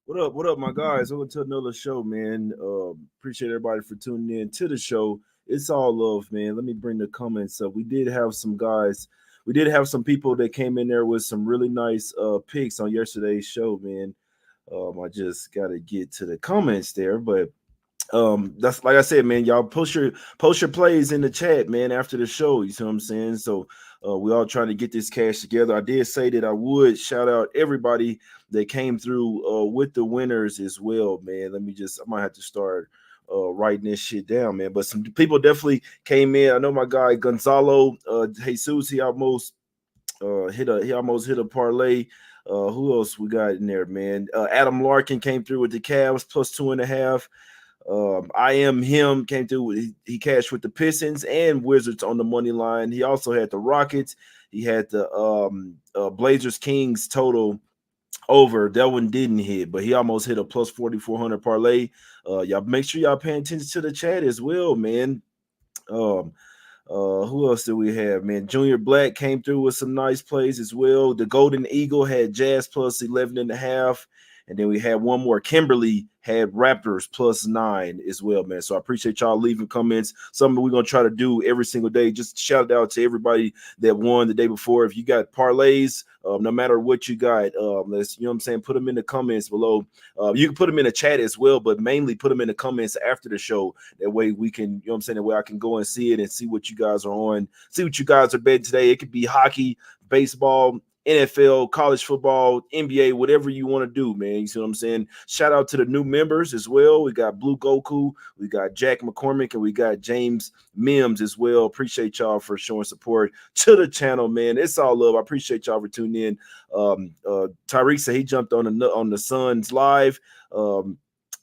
What up, my guys? Welcome to another show, man. Appreciate everybody for tuning in to the show. It's all love, man. Let me bring the comments up. We did have some guys, we did have some people that came in there with some really nice picks on yesterday's show, man. I just gotta get to the comments there, but that's like I said, man. Y'all post your plays in the chat, man, after the show. You see what I'm saying? So we all trying to get this cash together. I did say that I would shout out everybody that came through with the winners as well, man. I might have to start writing this shit down, man. But some people definitely came in. I know my guy Gonzalo Jesus, he almost hit a parlay. Who else we got in there, man? Adam Larkin came through with the Cavs plus 2.5. I am him came through. He cashed with the Pistons and Wizards on the money line. He also had the Rockets. He had the Blazers Kings total over. That one didn't hit, but he almost hit a plus 4,400 parlay. Y'all make sure y'all paying attention to the chat as well, man. Um, who else did we have, man? Junior Black came through with some nice plays as well. The Golden Eagle had Jazz plus 11.5. And then we had one more. Kimberly had Raptors plus 9 as well, man. So I appreciate y'all leaving comments. Something we're going to try to do every single day. Just shout out to everybody that won the day before. If you got parlays, no matter what you got, let's, you know what I'm saying, put them in the comments below. You can put them in the chat as well, but mainly put them in the comments after the show. That way we can, you know what I'm saying, that way I can go and see it and see what you guys are on, see what you guys are betting today. It could be hockey, baseball, NFL, college football, NBA, whatever you want to do, man. You see what I'm saying? Shout out to the new members as well. We got Blue Goku, we got Jack McCormick, and we got James Mims as well. Appreciate y'all for showing support to the channel, man. It's all love. I appreciate y'all for tuning in. Tyreek said he jumped on the Suns live.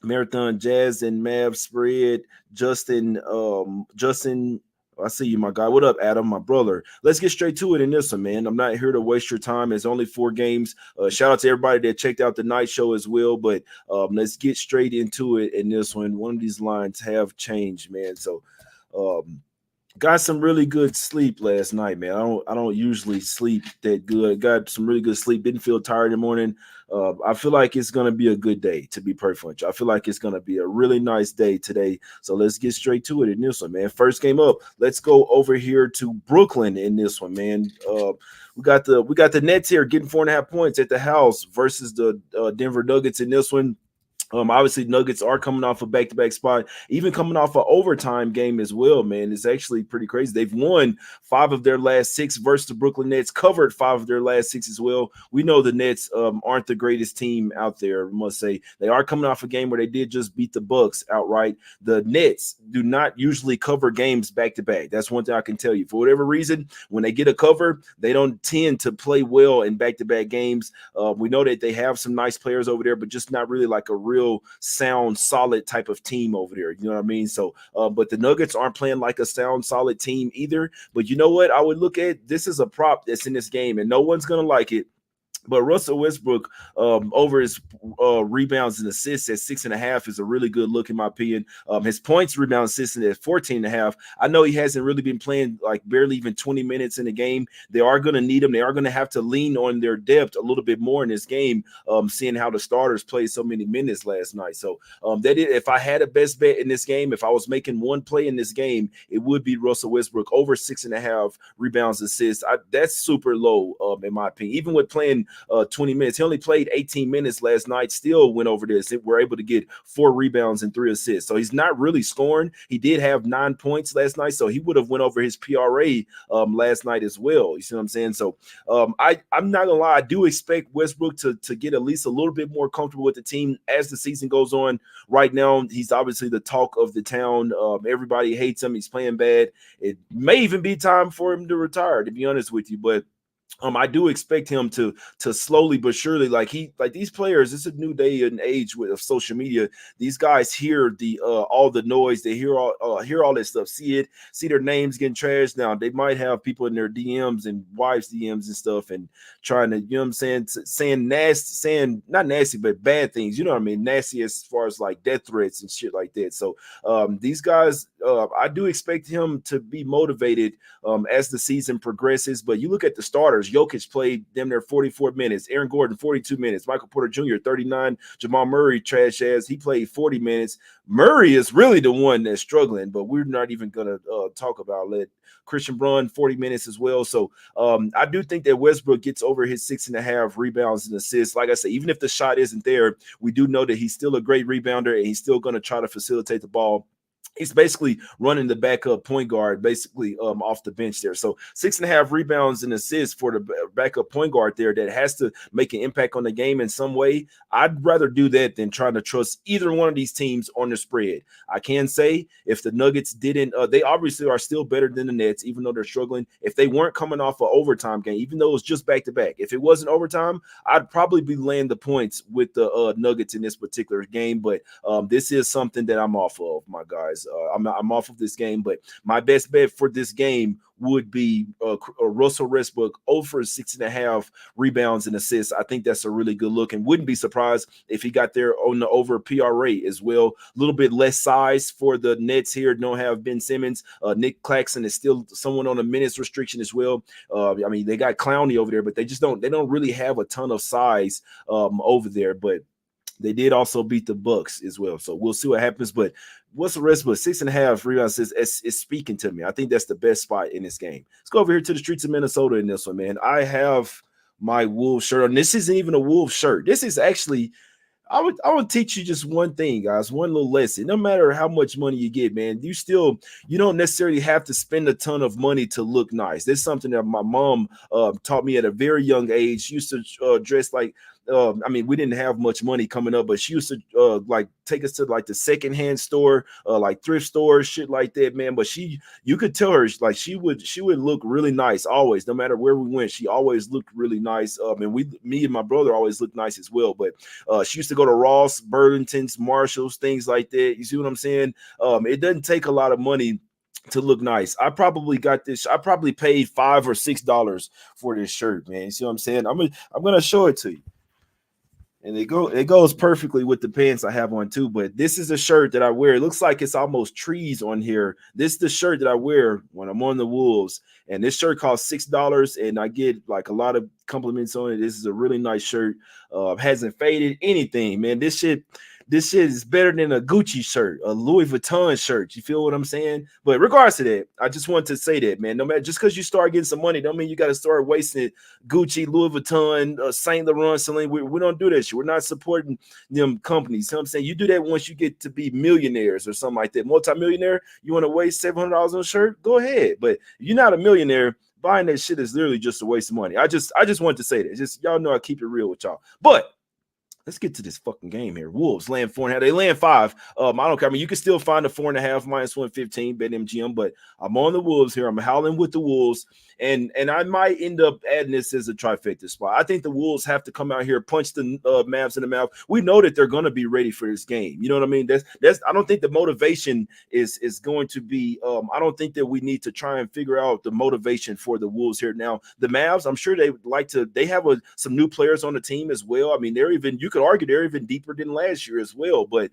Marathon Jazz and Mavs spread. Justin, I see you, my guy. What up, Adam, my brother? Let's get straight to it in this one, man. I'm not here to waste your time. It's only 4 games. Shout out to everybody that checked out the night show as well. But let's get straight into it in this one. One of these lines have changed, man. So got some really good sleep last night, man. I don't usually sleep that good. Got some really good sleep. Didn't feel tired in the morning. I feel like it's gonna be a good day, to be perfect with you. I feel like it's gonna be a really nice day today. So let's get straight to it in this one, man. First game up. Let's go over here to Brooklyn in this one, man. We got the Nets here getting 4.5 points at the house versus the Denver Nuggets in this one. Obviously, Nuggets are coming off a back-to-back spot, even coming off an overtime game as well, man. It's actually pretty crazy. They've won 5 of their last 6 versus the Brooklyn Nets, covered 5 of their last 6 as well. We know the Nets aren't the greatest team out there, I must say. They are coming off a game where they did just beat the Bucks outright. The Nets do not usually cover games back-to-back. That's one thing I can tell you. For whatever reason, when they get a cover, they don't tend to play well in back-to-back games. We know that they have some nice players over there, but just not really like a real sound, solid type of team over there. You know what I mean? So, but the Nuggets aren't playing like a sound, solid team either. But you know what? I would look at this as a prop that's in this game, and no one's going to like it. But Russell Westbrook, over his rebounds and assists at 6.5 is a really good look in my opinion. His points, rebounds, assists at 14.5. I know he hasn't really been playing like barely even 20 minutes in the game. They are going to need him. They are going to have to lean on their depth a little bit more in this game, seeing how the starters played so many minutes last night. So if I had a best bet in this game, if I was making one play in this game, it would be Russell Westbrook over 6.5 rebounds, assists. That's super low, in my opinion. Even with playing 20 minutes. He only played 18 minutes last night, still went over this. We're able to get 4 rebounds and 3 assists. So he's not really scoring. He did have 9 points last night, so he would have went over his PRA last night as well. You see what I'm saying? So I'm not going to lie. I do expect Westbrook to get at least a little bit more comfortable with the team as the season goes on. Right now, he's obviously the talk of the town. Everybody hates him. He's playing bad. It may even be time for him to retire, to be honest with you, but I do expect him to slowly but surely, like these players. It's a new day and age of social media. These guys hear the all the noise. They hear all that stuff. See their names getting trashed. Now they might have people in their DMs and wives' DMs and stuff, and trying to, you know what I'm saying, saying nasty, saying not nasty but bad things. You know what I mean? Nasty as far as like death threats and shit like that. So these guys, I do expect him to be motivated as the season progresses. But you look at the starters. starters. Jokic played damn near 44 minutes. Aaron Gordon, 42 minutes. Michael Porter Jr., 39. Jamal Murray, trash ass. He played 40 minutes. Murray is really the one that's struggling, but we're not even going to talk about it. Christian Braun, 40 minutes as well. So I do think that Westbrook gets over his 6.5 rebounds and assists. Like I said, even if the shot isn't there, we do know that he's still a great rebounder and he's still going to try to facilitate the ball. He's basically running the backup point guard, basically off the bench there. So 6.5 rebounds and assists for the backup point guard there that has to make an impact on the game in some way. I'd rather do that than trying to trust either one of these teams on the spread. I can say if the Nuggets didn't, they obviously are still better than the Nets, even though they're struggling. If they weren't coming off an overtime game, even though it was just back-to-back, if it wasn't overtime, I'd probably be laying the points with the Nuggets in this particular game. But this is something that I'm off of, my guys. I'm off of this game, but my best bet for this game would be Russell Westbrook over 6.5 rebounds and assists. I think that's a really good look, and wouldn't be surprised if he got there on the over PRA as well. A little bit less size for the Nets here. Don't have Ben Simmons. Nick Claxton is still someone on a minutes restriction as well. I mean, they got Clowney over there, but they don't really have a ton of size over there. But they did also beat the Bucks as well. So we'll see what happens. But what's the rest? But 6.5 rebounds is speaking to me. I think that's the best spot in this game. Let's go over here to the streets of Minnesota in this one, man. I have my Wolves shirt on. This isn't even a Wolves shirt. This is actually, I would teach you just one thing, guys, one little lesson. No matter how much money you get, man, you don't necessarily have to spend a ton of money to look nice. This is something that my mom taught me at a very young age. She used to dress like, I mean, we didn't have much money coming up, but she used to like take us to like the secondhand store, like thrift stores, shit like that, man. But you could tell her like she would look really nice always, no matter where we went. She always looked really nice. And me and my brother always looked nice as well. But she used to go to Ross, Burlington's, Marshalls, things like that. You see what I'm saying? It doesn't take a lot of money to look nice. I probably got this. I probably paid $5 or $6 for this shirt, man. You see what I'm saying? I'm gonna show it to you. And it goes perfectly with the pants I have on too. But this is a shirt that I wear. It looks like it's almost trees on here. This is the shirt that I wear when I'm on the Wolves. And this shirt costs $6, and I get like a lot of compliments on it. This is a really nice shirt. Hasn't faded anything, man. This shit is better than a Gucci shirt, a Louis Vuitton shirt. You feel what I'm saying? But regardless of that, I just want to say that, man, no matter, just because you start getting some money, don't mean you got to start wasting it. Gucci, Louis Vuitton, Saint Laurent, Celine. We don't do that shit. We're not supporting them companies. You know what I'm saying? You do that once you get to be millionaires or something like that. Multi-millionaire, you want to waste $700 on a shirt? Go ahead. But you're not a millionaire. Buying that shit is literally just a waste of money. I just want to say that. Just y'all know I keep it real with y'all. But let's get to this fucking game here. Wolves laying 4.5. They laying 5. I don't care. I mean, you can still find a 4.5 minus 115 BetMGM, but I'm on the Wolves here. I'm howling with the Wolves, and I might end up adding this as a trifecta spot. I think the Wolves have to come out here, punch the Mavs in the mouth. We know that they're going to be ready for this game. You know what I mean? That's. I don't think the motivation is going to be. I don't think that we need to try and figure out the motivation for the Wolves here. Now, the Mavs, I'm sure they would like to. They have some new players on the team as well. I mean, you could argue they're even deeper than last year as well. But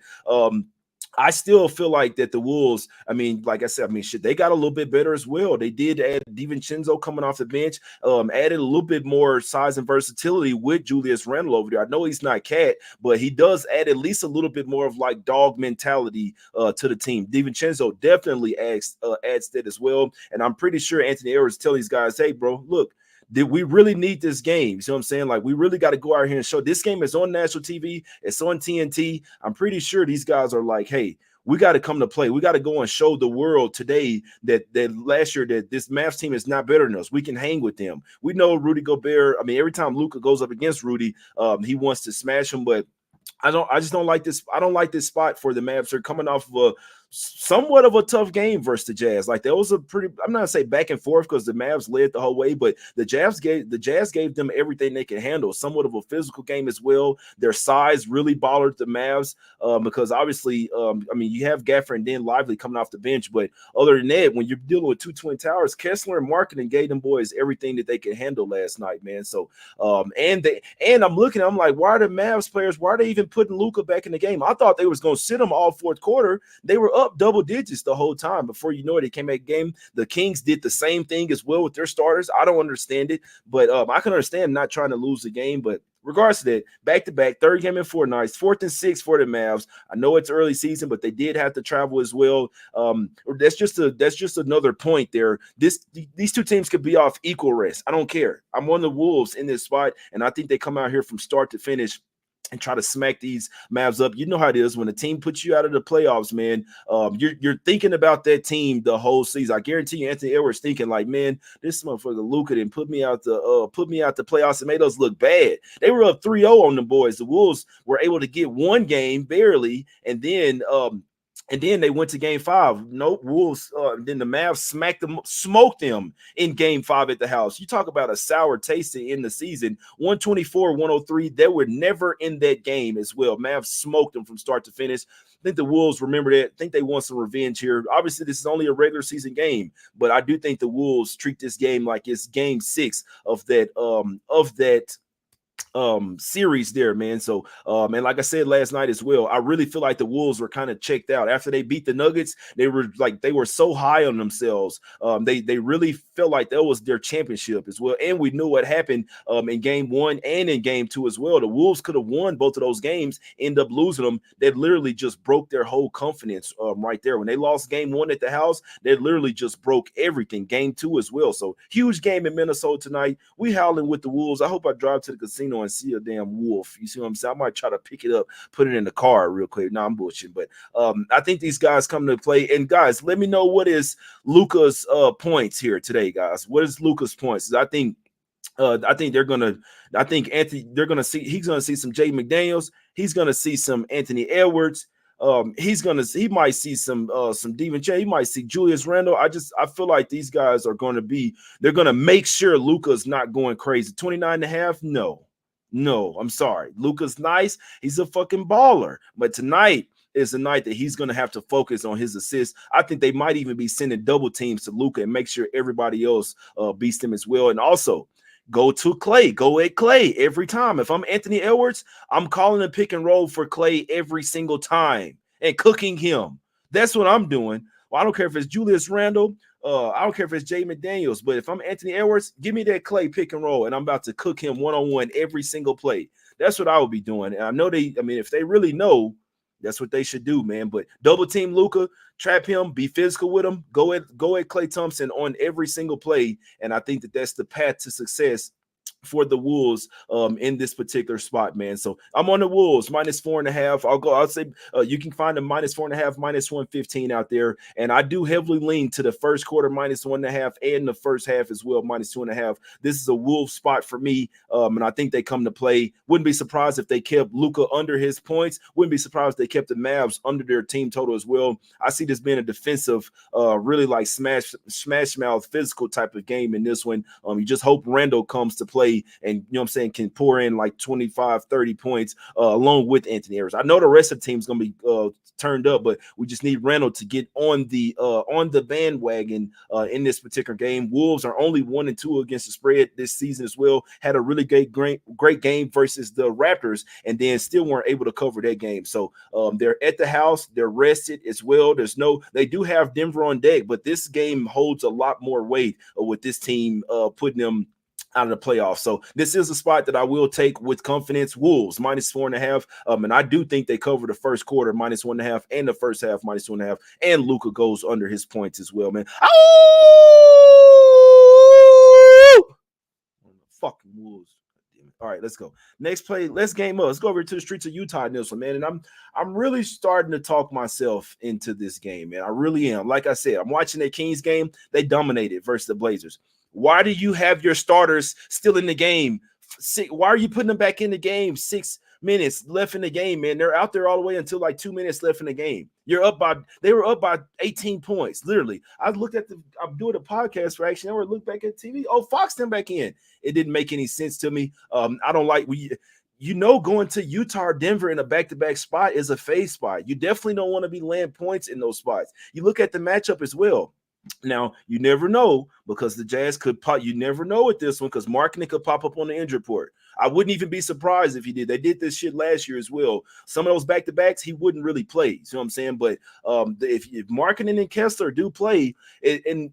I still feel like that the Wolves, I mean, like I said, I mean, shit, they got a little bit better as well. They did add DiVincenzo coming off the bench, added a little bit more size and versatility with Julius Randle over there. I know he's not Cat, but he does add at least a little bit more of like dog mentality to the team. DiVincenzo definitely adds that as well. And I'm pretty sure Anthony Edwards tell these guys, hey, bro, look, did we really need this game? You see what I'm saying? Like, we really got to go out here and show this game is on national TV. It's on TNT. I'm pretty sure these guys are like, hey, we got to come to play. We got to go and show the world today that last year that this Mavs team is not better than us. We can hang with them. We know Rudy Gobert. I mean, every time Luka goes up against Rudy, he wants to smash him, but I just don't like this. I don't like this spot for the Mavs. They're coming off of a somewhat of a tough game versus the Jazz. Like, that was a pretty, I'm not gonna say back and forth because the Mavs led the whole way, but the Jazz gave them everything they could handle. Somewhat of a physical game as well. Their size really bothered the Mavs because obviously, I mean, you have Gaffer and then Lively coming off the bench, but other than that, when you're dealing with two Twin Towers, Kessler and Marketing gave them boys everything that they could handle last night, man. So, and I'm looking, I'm like, why are the Mavs players? Why are they even putting Luka back in the game? I thought they was gonna sit him all fourth quarter. They were up double digits the whole time. Before you know it, it came back game. The Kings did the same thing as well with their starters. I don't understand it, but I can understand not trying to lose the game. But regardless of that, back-to-back, third game in 4 nights, 4th and 6 for the Mavs. I know it's early season, but they did have to travel as well. That's just another point there. These two teams could be off equal rest. I don't care. I'm on the Wolves in this spot, and I think they come out here from start to finish and try to smack these Mavs up. You know how it is when a team puts you out of the playoffs, man. You're thinking about that team the whole season. I guarantee you, Anthony Edwards thinking like, man, this motherfucker Luka didn't put me out the playoffs and made us look bad. They were up 3-0 on the boys. The Wolves were able to get one game barely, and then they went to game 5. Nope, Wolves. Then the Mavs smoked them in game 5 at the house. You talk about a sour taste in the season. 124-103. They were never in that game as well. Mavs smoked them from start to finish. I think the Wolves remember that. I think they want some revenge here. Obviously, this is only a regular season game, but I do think the Wolves treat this game like it's game 6 of that series there, man. So and like I said last night as well, I really feel like the Wolves were kind of checked out after they beat the Nuggets. They were so high on themselves. They really felt like that was their championship as well. And we knew what happened in game 1 and in game 2 as well. The Wolves could have won both of those games, end up losing them. They literally just broke their whole confidence right there. When they lost game 1 at the house, they literally just broke everything. Game 2 as well. So huge game in Minnesota tonight. We howling with the Wolves. I hope I drive to the casino and see a damn wolf. You see what I'm saying? I might try to pick it up, put it in the car real quick. No, I'm bullshitting. But I think these guys come to play. And guys, let me know what is Luka's points here today, guys. What is Luka's points? I think he's gonna see some Jay McDaniels. He's gonna see some Anthony Edwards. He might see some DiVincenzo. He might see Julius Randle. I feel like these guys are they're gonna make sure Luka's not going crazy. 29.5, no, I'm sorry. Luka's nice. He's a fucking baller. But tonight is the night that he's going to have to focus on his assists. I think they might even be sending double teams to Luka and make sure everybody else beats him as well. And also, go to Clay. Go at Clay every time. If I'm Anthony Edwards, I'm calling a pick and roll for Clay every single time and cooking him. That's what I'm doing. Well, I don't care if it's Julius Randle. I don't care if it's Jay McDaniels, but if I'm Anthony Edwards, give me that Clay pick and roll, and I'm about to cook him one-on-one every single play. That's what I would be doing. And I know if they really know, that's what they should do, man. But double team Luka, trap him, be physical with him, go at Klay Thompson on every single play, and I think that's the path to success for the Wolves in this particular spot, man. So I'm on the Wolves -4.5. I'll say you can find a -4.5, -115 out there. And I do heavily lean to the first quarter -1.5 and the first half as well, -2.5. This is a Wolves spot for me. And I think they come to play. Wouldn't be surprised if they kept Luka under his points. Wouldn't be surprised if they kept the Mavs under their team total as well. I see this being a defensive, really like smash mouth physical type of game in this one. You just hope Randall comes to play and, you know what I'm saying, can pour in like 25, 30 points along with Anthony Edwards. I know the rest of the team is going to be turned up, but we just need Randall to get on the bandwagon in this particular game. Wolves are only 1-2 against the spread this season as well. Had a really great game versus the Raptors, and then still weren't able to cover that game. So they're at the house, they're rested as well. They do have Denver on deck, but this game holds a lot more weight with this team putting them out of the playoffs. So this is a spot that I will take with confidence. Wolves -4.5. And I do think they cover the first quarter -1.5 and the first half -2.5. And Luka goes under his points as well, man. Oh! Fucking Wolves. All right, let's go. Next play. Let's game up. Let's go over to the streets of Utah in this one, man. And I'm really starting to talk myself into this game, man. I really am. Like I said, I'm watching that Kings game. They dominated versus the Blazers. Why do you have your starters still in the game? Why are you putting them back in the game? 6 minutes left in the game, man. They're out there all the way until like 2 minutes left in the game. They were up by 18 points, literally. I'm doing a podcast reaction. I look back at TV. Oh, Fox them back in. It didn't make any sense to me. I don't like going to Utah or Denver in a back-to-back spot is a phase spot. You definitely don't want to be laying points in those spots. You look at the matchup as well. Now, you never know because the Jazz could pop. You never know with this one because Markkanen could pop up on the injury report. I wouldn't even be surprised if he did. They did this shit last year as well. Some of those back-to-backs, he wouldn't really play. You know what I'm saying? But if Markkanen and Kessler do play, and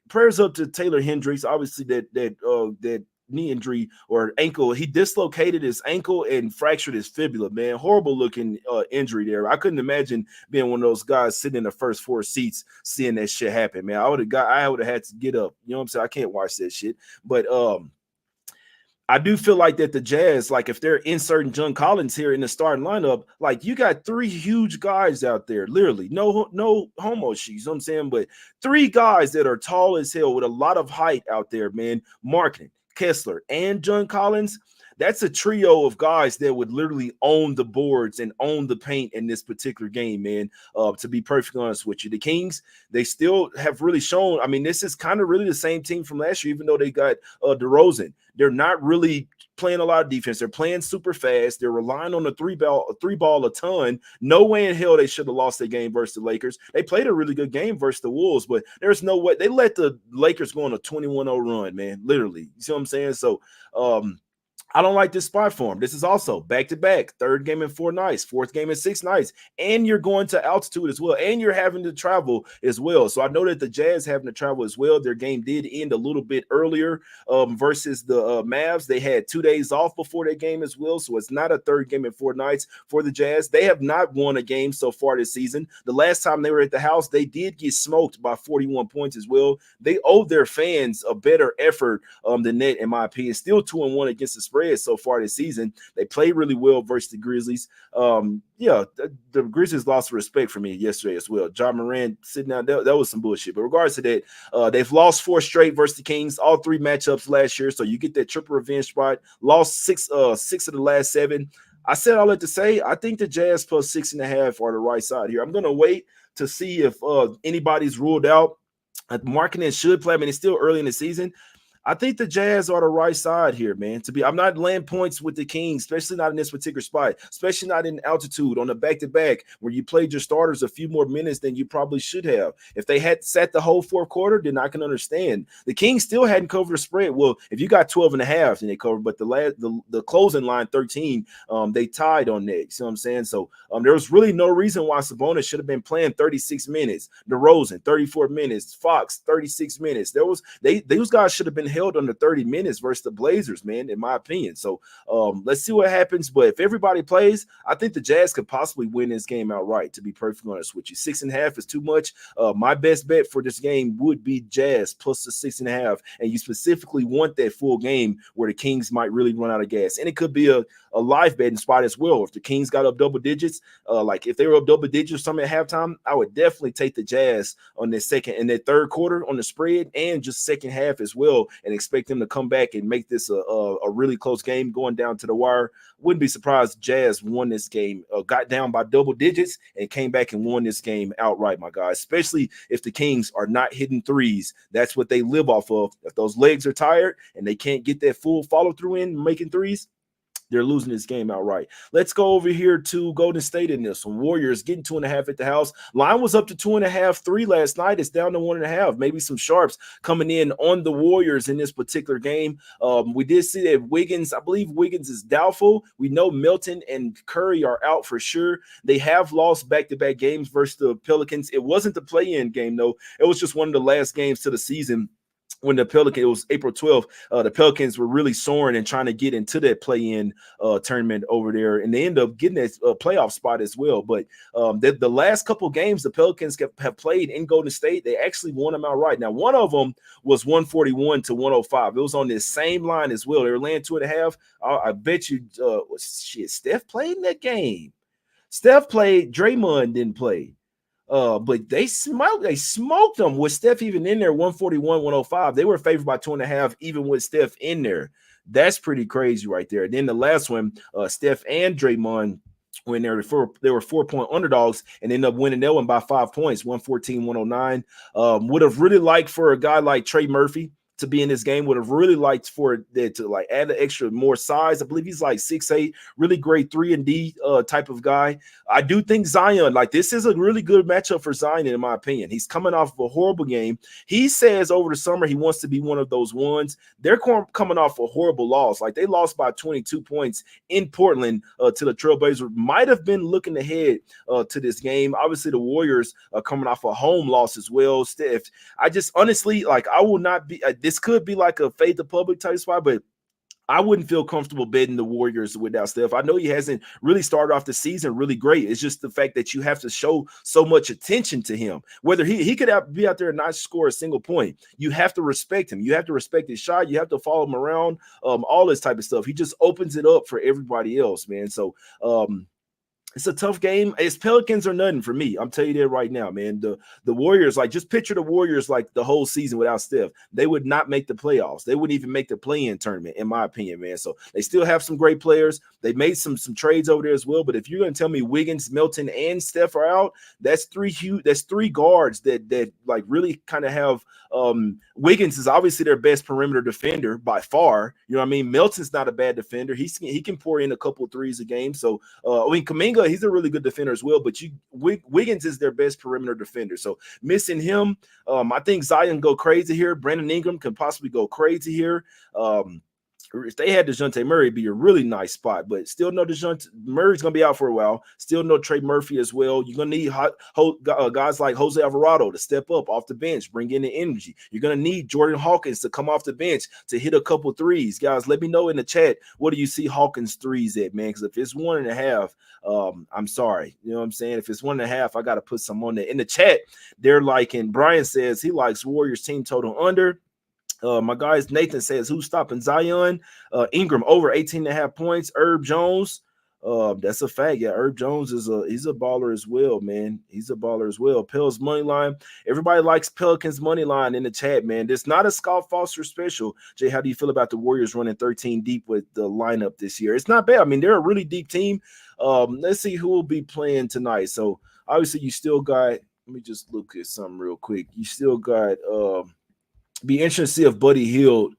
prayers up to Taylor Hendricks, obviously that knee injury or ankle. He dislocated his ankle and fractured his fibula, man. Horrible looking injury there. I couldn't imagine being one of those guys sitting in the first four seats seeing that shit happen, man. I would have had to get up. You know what I'm saying? I can't watch that shit. But I do feel like that the Jazz, like if they're inserting John Collins here in the starting lineup, like you got three huge guys out there, literally, no homo sheets, you know what I'm saying? But three guys that are tall as hell with a lot of height out there, man. Markkanen, Kessler, and John Collins. That's a trio of guys that would literally own the boards and own the paint in this particular game, man. To be perfectly honest with you, the Kings, they still have really shown. I mean, this is kind of really the same team from last year, even though they got DeRozan. They're not really playing a lot of defense. They're playing super fast. They're relying on the three ball a ton. No way in hell they should have lost their game versus the Lakers. They played a really good game versus the Wolves, but there's no way. They let the Lakers go on a 21-0 run, man. Literally. You see what I'm saying? So, I don't like this spot for him. This is also back-to-back, third game in 4 nights, fourth game in 6 nights, and you're going to altitude as well, and you're having to travel as well. So I know that the Jazz having to travel as well. Their game did end a little bit earlier versus the Mavs. They had 2 days off before their game as well, so it's not a third game in 4 nights for the Jazz. They have not won a game so far this season. The last time they were at the house, they did get smoked by 41 points as well. They owe their fans a better effort than that, in my opinion. Still 2-1 against the spread so far this season. They played really well versus the Grizzlies. The Grizzlies lost respect for me yesterday as well. Ja Morant sitting out there, that was some bullshit. But regardless of that, they've lost 4 straight versus the Kings, all 3 matchups last year. So you get that triple revenge spot. Lost six of the last 7. I said all that to say, I think the Jazz plus 6.5 are the right side here. I'm going to wait to see if anybody's ruled out. Markkanen should play. I mean, it's still early in the season. I think the Jazz are the right side here, man. I'm not laying points with the Kings, especially not in this particular spot, especially not in altitude on the back-to-back where you played your starters a few more minutes than you probably should have. If they had sat the whole fourth quarter, then I can understand. The Kings still hadn't covered the spread. Well, if you got 12.5, then they covered, but the closing line 13, they tied on that. You see what I'm saying? So there was really no reason why Sabonis should have been playing 36 minutes. DeRozan, 34 minutes. Fox, 36 minutes. Those guys should have been held under 30 minutes versus the Blazers, man, in my opinion. So let's see what happens. But if everybody plays, I think the Jazz could possibly win this game outright, to be perfectly honest with you. 6.5 is too much. My best bet for this game would be Jazz plus the 6.5. And you specifically want that full game where the Kings might really run out of gas. And it could be a live betting spot as well. If the Kings got up double digits, like if they were up double digits or something at halftime, I would definitely take the Jazz on their second and their third quarter on the spread and just second half as well, and expect them to come back and make this a really close game going down to the wire. Wouldn't be surprised Jazz won this game, got down by double digits and came back and won this game outright, my guy, especially if the Kings are not hitting threes. That's what they live off of. If those legs are tired and they can't get that full follow through in making threes, they're losing this game outright. Let's go over here to Golden State in this one. Warriors getting 2.5 at the house. Line was up to 2.5, 3 last night. It's down to 1.5. Maybe some sharps coming in on the Warriors in this particular game. We did see that Wiggins, I believe Wiggins is doubtful. We know Milton and Curry are out for sure. They have lost back-to-back games versus the Pelicans. It wasn't the play-in game, though. It was just one of the last games to the season. When the Pelicans, it was April 12th, the Pelicans were really soaring and trying to get into that play-in tournament over there, and they ended up getting that playoff spot as well. But the last couple games the Pelicans have played in Golden State, they actually won them outright. Now, one of them was 141 to 105. It was on this same line as well. They were laying 2.5. I bet you, Steph played in that game. Steph played. Draymond didn't play. But they smoked them with Steph even in there, 141, 105. They were favored by 2.5, even with Steph in there. That's pretty crazy right there. And then the last one, Steph and Draymond when they were 4-point underdogs and ended up winning that one by 5 points, 114, 109. Would have really liked for a guy like Trey Murphy to be in this game. Would have really liked for that to like add an extra more size. I believe he's like 6'8", really great 3-and-D type of guy. I do think Zion, like this is a really good matchup for Zion, in my opinion. He's coming off of a horrible game. He says over the summer he wants to be one of those ones. They're coming off a horrible loss. Like they lost by 22 points in Portland to the Trailblazers. Might have been looking ahead to this game. Obviously, the Warriors are coming off a home loss as well. Steph, I just honestly, like, I will not be, this could be like a fade the public type spot, but I wouldn't feel comfortable betting the Warriors without Steph. I know he hasn't really started off the season really great. It's just the fact that you have to show so much attention to him. Whether he could be out there and not score a single point, you have to respect him. You have to respect his shot. You have to follow him around, all this type of stuff. He just opens it up for everybody else, man. So, it's a tough game. It's Pelicans or nothing for me. I'm telling you that right now, man. The Warriors, like, just picture the Warriors like the whole season without Steph. They would not make the playoffs. They wouldn't even make the play-in tournament, in my opinion, man. So they still have some great players. They made some trades over there as well. But if you're going to tell me Wiggins, Milton, and Steph are out, that's three guards that like really kind of have. Wiggins is obviously their best perimeter defender by far. You know what I mean? Milton's not a bad defender. He can pour in a couple of threes a game. So Kuminga, he's a really good defender as well. But Wiggins is their best perimeter defender. So missing him, I think Zion go crazy here. Brandon Ingram can possibly go crazy here. If they had DeJounte Murray, it'd be a really nice spot, but still no DeJounte Murray's going to be out for a while. Still no Trey Murphy as well. You're going to need guys like Jose Alvarado to step up off the bench, bring in the energy. You're going to need Jordan Hawkins to come off the bench to hit a couple threes. Guys, let me know in the chat, what do you see Hawkins threes at, man? Because if it's 1.5, I'm sorry. You know what I'm saying? If it's 1.5, I got to put some on there. In the chat, they're liking, Brian says he likes Warriors team total under. My guys, Nathan says, who's stopping Zion? Ingram over 18.5 points. Herb Jones, that's a fact. Yeah, Herb Jones he's a baller as well, man. He's a baller as well. Pels money line. Everybody likes Pelicans money line in the chat, man. It's not a Scott Foster special. Jay, how do you feel about the Warriors running 13 deep with the lineup this year? It's not bad. I mean, they're a really deep team. Let's see who will be playing tonight. So obviously, you still got. Let me just look at something real quick. You still got. Be interesting to see if Buddy Hield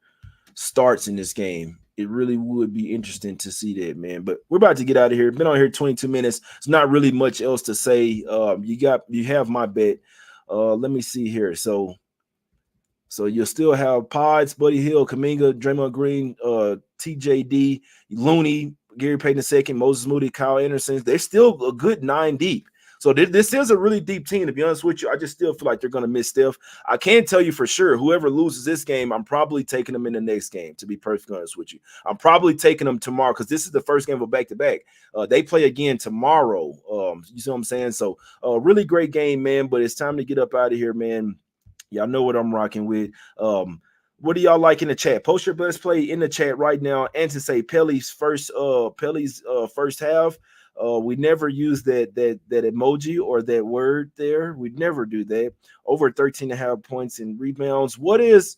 starts in this game. It really would be interesting to see that, man. But we're about to get out of here. Been on here 22 minutes. It's not really much else to say. You have my bet. Let me see here. So you'll still have Pods, Buddy Hield, Kuminga, Draymond Green, TJD, Looney, Gary Payton II, Moses Moody, Kyle Anderson. They're still a good 9 deep. So this is a really deep team, to be honest with you. I just still feel like they're going to miss Steph. I can't tell you for sure. Whoever loses this game, I'm probably taking them in the next game, to be perfectly honest with you. I'm probably taking them tomorrow because this is the first game of a back-to-back. They play again tomorrow. You see what I'm saying? So really great game, man, but it's time to get up out of here, man. Y'all know what I'm rocking with. What do y'all like in the chat? Post your best play in the chat right now and to say Pelly's first half. We never use that emoji or that word there. We'd never do that. Over 13.5 points in rebounds. What is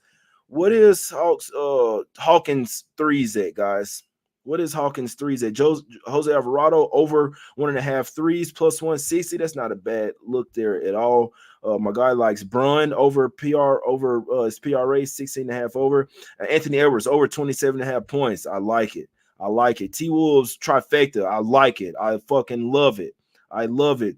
Hawkins threes at, guys? What is Hawkins threes at? Jose Alvarado over 1.5 threes plus 160. That's not a bad look there at all. My guy likes Brun over his PRA 16.5 over. Anthony Edwards over 27.5 points. I like it. I like it. T-Wolves trifecta. I like it. I fucking love it. I love it.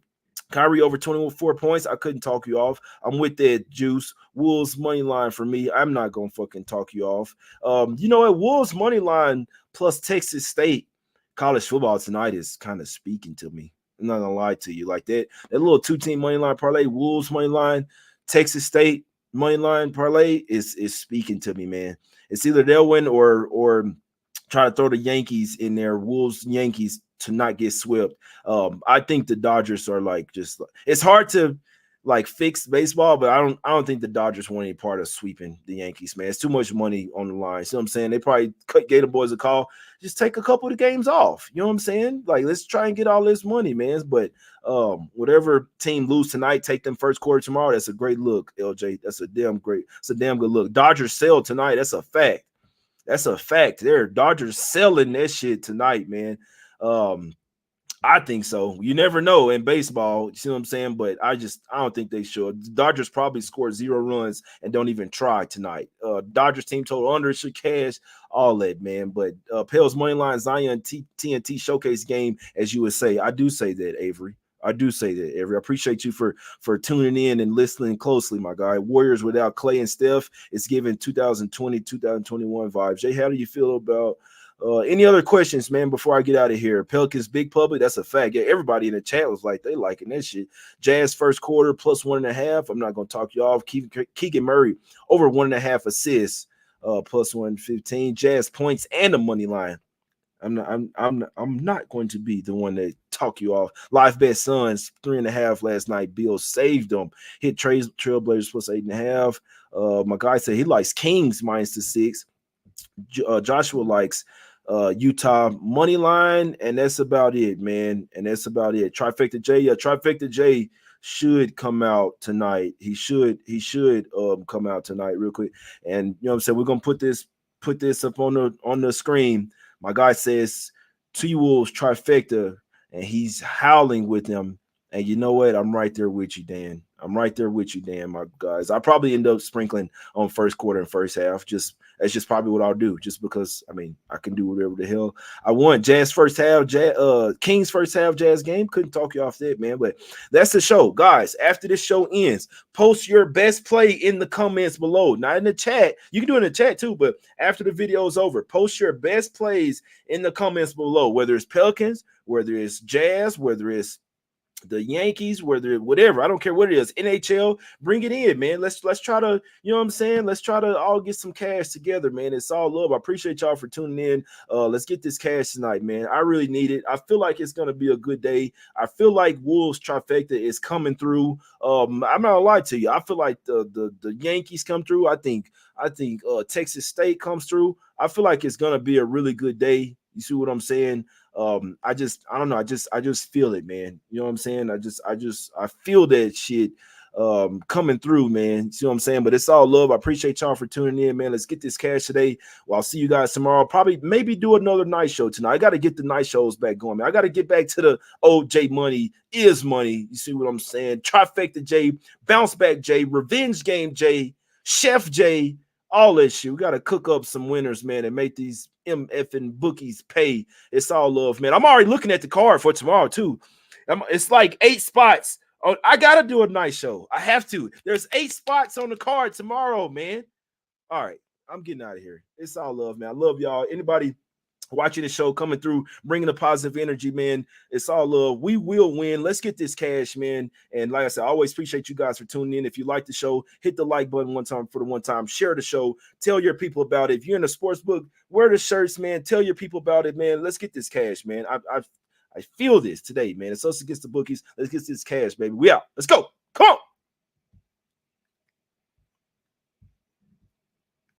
Kyrie over 24 points. I couldn't talk you off. I'm with that, Juice. Wolves money line for me. I'm not going to fucking talk you off. You know what? Wolves money line plus Texas State college football tonight is kind of speaking to me. I'm not going to lie to you. Like that little 2-team money line parlay, Wolves money line, Texas State money line parlay is speaking to me, man. It's either they'll win or try to throw the Yankees in there, Wolves, Yankees, to not get swept. I think the Dodgers are it's hard to fix baseball, but I don't think the Dodgers want any part of sweeping the Yankees, man. It's too much money on the line. See what I'm saying? They probably gave the boys a call. Just take a couple of the games off. You know what I'm saying? Let's try and get all this money, man. But whatever team lose tonight, take them first quarter tomorrow. That's a great look, LJ. It's a damn good look. Dodgers sell tonight. That's a fact. That's a fact. Dodgers selling that shit tonight, man. I think so. You never know in baseball. You see what I'm saying? But I don't think they should. The Dodgers probably scored 0 runs and don't even try tonight. Dodgers team total under should cash, all that, man. But Pels money line Zion TNT showcase game, as you would say. I do say that, Avery. I do say that, Avery. I appreciate you for tuning in and listening closely, my guy. Warriors without Clay and Steph is giving 2020, 2021 vibes. Jay, how do you feel about any other questions, man, before I get out of here? Pelicans big public, that's a fact. Yeah, everybody in the chat was like, they liking that shit. Jazz first quarter plus 1.5. I'm not gonna talk you off. Keegan Murray over 1.5 assists, plus 115. Jazz points and the money line. I'm not going to be the one that talk you off. Live bet Suns 3.5 last night. Bill saved them. Hit Trailblazers plus 8.5. My guy said he likes Kings minus the 6. Joshua likes Utah money line, and that's about it, man. And that's about it. Trifecta J, Trifecta J should come out tonight. He should come out tonight real quick. And you know what I'm saying, we're gonna put this up on the screen. My guy says T-Wolves trifecta, and he's howling with them. And you know what? I'm right there with you, Dan. I'm right there with you, Dan, my guys. I probably end up sprinkling on first quarter and first half. That's just probably what I'll do, just because, I mean, I can do whatever the hell I want. Jazz first half, Kings first half, Jazz game. Couldn't talk you off that, man. But that's the show. Guys, after this show ends, post your best play in the comments below. Not in the chat. You can do it in the chat too, but after the video is over, post your best plays in the comments below, whether it's Pelicans, whether it's Jazz, whether it's the Yankees, whatever, I don't care what it is, NHL, bring it in, man. Let's try to, you know what I'm saying? Let's try to all get some cash together, man. It's all love. I appreciate y'all for tuning in. Let's get this cash tonight, man. I really need it. I feel like it's gonna be a good day. I feel like Wolves trifecta is coming through. I'm not gonna lie to you. I feel like the Yankees come through. I think Texas State comes through. I feel like it's gonna be a really good day. You see what I'm saying? I don't know. I just feel it, man. You know what I'm saying? I feel that shit coming through, man. See what I'm saying? But it's all love. I appreciate y'all for tuning in, man. Let's get this cash today. Well, I'll see you guys tomorrow. Probably maybe do another night show tonight. I got to get the night shows back going, man. I got to get back to the old J money is money. You see what I'm saying? Trifecta J, bounce back J, revenge game J, Chef J, all that shit. We got to cook up some winners, man, and make these MFing bookies pay. It's all love, man. I'm already looking at the card for tomorrow, too. It's like 8 spots. Oh, I got to do a night show. I have to. There's 8 spots on the card tomorrow, man. All right. I'm getting out of here. It's all love, man. I love y'all. Anybody watching the show, coming through, bringing the positive energy, man. It's all love. We will win. Let's get this cash, man. And like I said, I always appreciate you guys for tuning in. If you like the show, hit the like button one time for the one time. Share the show. Tell your people about it. If you're in a sports book, wear the shirts, man. Tell your people about it, man. Let's get this cash, man. I feel this today, man. It's Us Against the Bookies. Let's get this cash, baby. We out. Let's go. Come on.